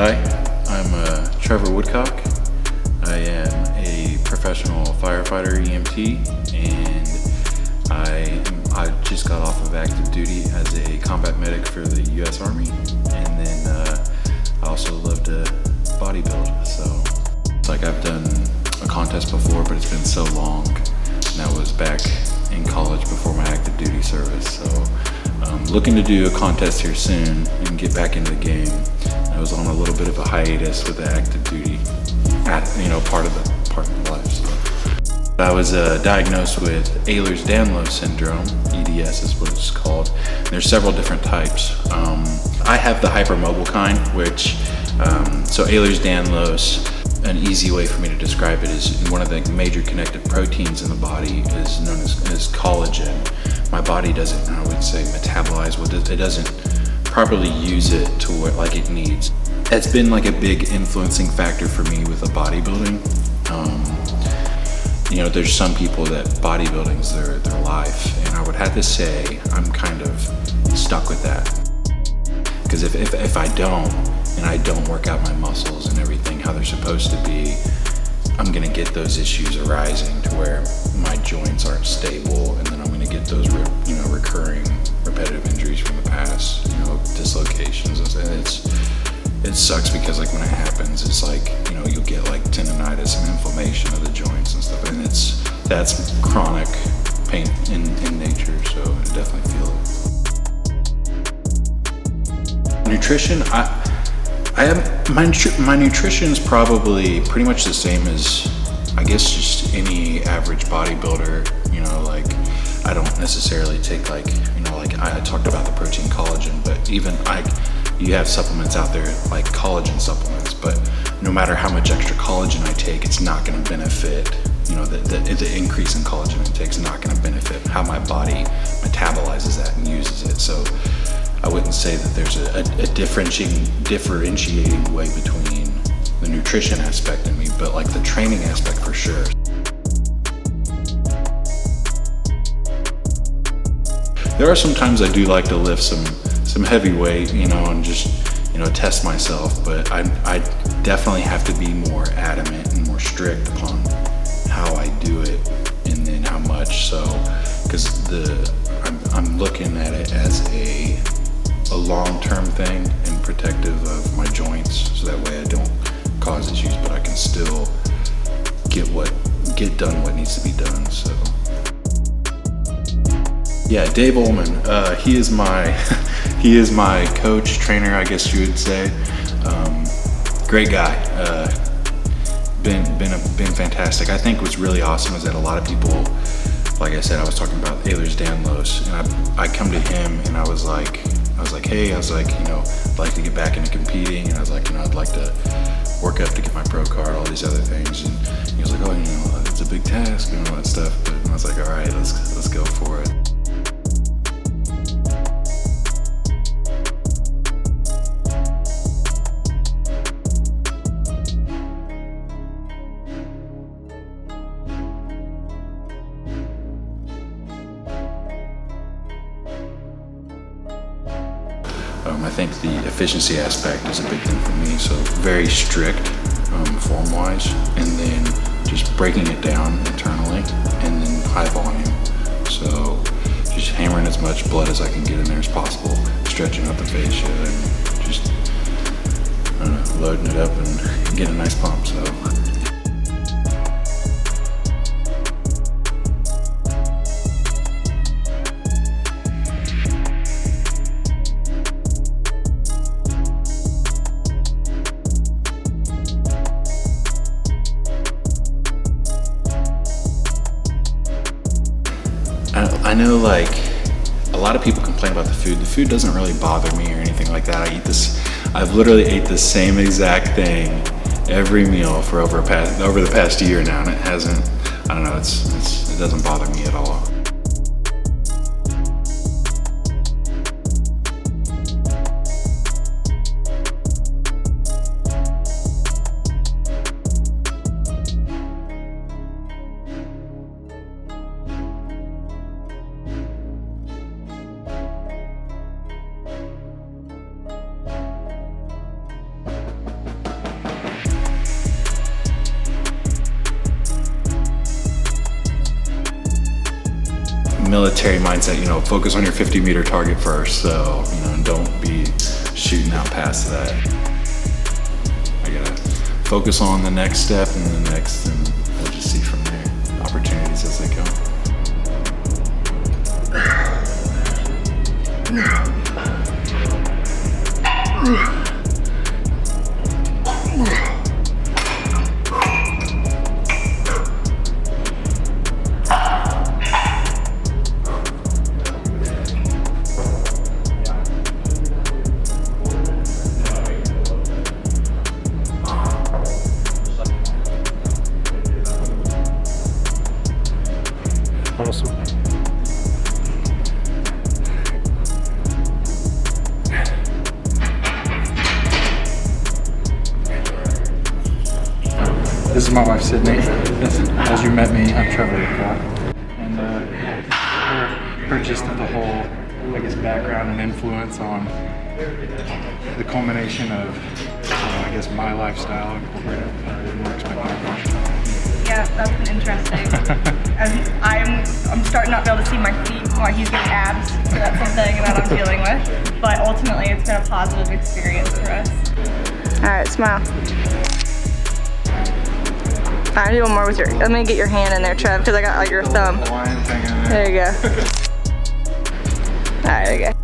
Hi, I'm Trevor Woodcock. I am a professional firefighter EMT, and I just got off of active duty as a combat medic for the U.S. Army, and then I also love to bodybuild. So it's like I've done a contest before, but it's been so long, and that was back in college before my active duty service. So looking to do a contest here soon and get back into the game. I was on a little bit of a hiatus with the active duty, part of my life. So I was diagnosed with Ehlers-Danlos syndrome. EDS is what it's called. There's several different types. I have the hypermobile kind, which so Ehlers-Danlos, an easy way for me to describe it is one of the major connective proteins in the body is known as collagen. My body doesn't, I would say, metabolize what it doesn't properly use it to what like it needs. It's been like a big influencing factor for me with the bodybuilding. There's some people that bodybuilding's their life, and I would have to say I'm kind of stuck with that. Because if I don't, and I don't work out my muscles and everything how they're supposed to be, I'm gonna get those issues arising to where my joints aren't stable, and then I'm gonna get those recurring repetitive injuries from the past, dislocations, and it sucks because like when it happens, it's like you'll get like tendonitis and inflammation of the joints and stuff, and that's chronic pain in nature. So I definitely feel it. Nutrition, my nutrition's probably pretty much the same as I guess just any average bodybuilder. I don't necessarily take like I talked about the protein collagen, but even you have supplements out there like collagen supplements, but no matter how much extra collagen I take, it's not going to benefit, the increase in collagen intake is not going to benefit how my body metabolizes that and uses it. So I wouldn't say that there's a differentiating way between the nutrition aspect in me, but like the training aspect for sure. There are some times I do like to lift some heavy weight, and just, test myself, but I definitely have to be more adamant and more strict upon how I do it and then how much. So, because I'm looking at it as a long-term thing and protective of my joints, so that way I don't cause issues, but I can still get done what needs to be done. So. Yeah, Dave Uhlman. He is my coach, trainer, I guess you would say. Great guy. Been fantastic. I think what's really awesome is that a lot of people, like I said, I was talking about Ehlers-Danlos, and I come to him and I was like, hey, I'd like to get back into competing, and I was like, I'd like to work up to get my pro card, all these other things, and he was like, oh, it's a big task and all that stuff, but I was like, all right, let's go for it. I think the efficiency aspect is a big thing for me, so very strict form-wise, and then just breaking it down internally, and then high volume. So just hammering as much blood as I can get in there as possible, stretching out the fascia, and just loading it up and getting a nice pump. So. I know like a lot of people complain about the food. The food doesn't really bother me or anything like that. I've literally ate the same exact thing every meal for over the past year now, and it hasn't, I don't know, it doesn't bother me at all. military mindset, you know, focus on your 50-meter target first. So, you know, don't be shooting out past that. I gotta focus on the next step and the next, and we'll just see from there. Opportunities as they come. Awesome. This is my wife, Sydney. As you met me, I'm Trevor Woodcock. And her just the whole, I guess, background and influence on the culmination of, I guess, my lifestyle incorporated. I didn't expect that. Yeah, that's been interesting. I'm starting not to be able to see my feet while he's getting abs, so that's something that I'm dealing with. But ultimately, it's been a positive experience for us. All right, smile. All right, do one more with your, let me get your hand in there, Trev, because I got like your thumb. There you go. All right, there you go.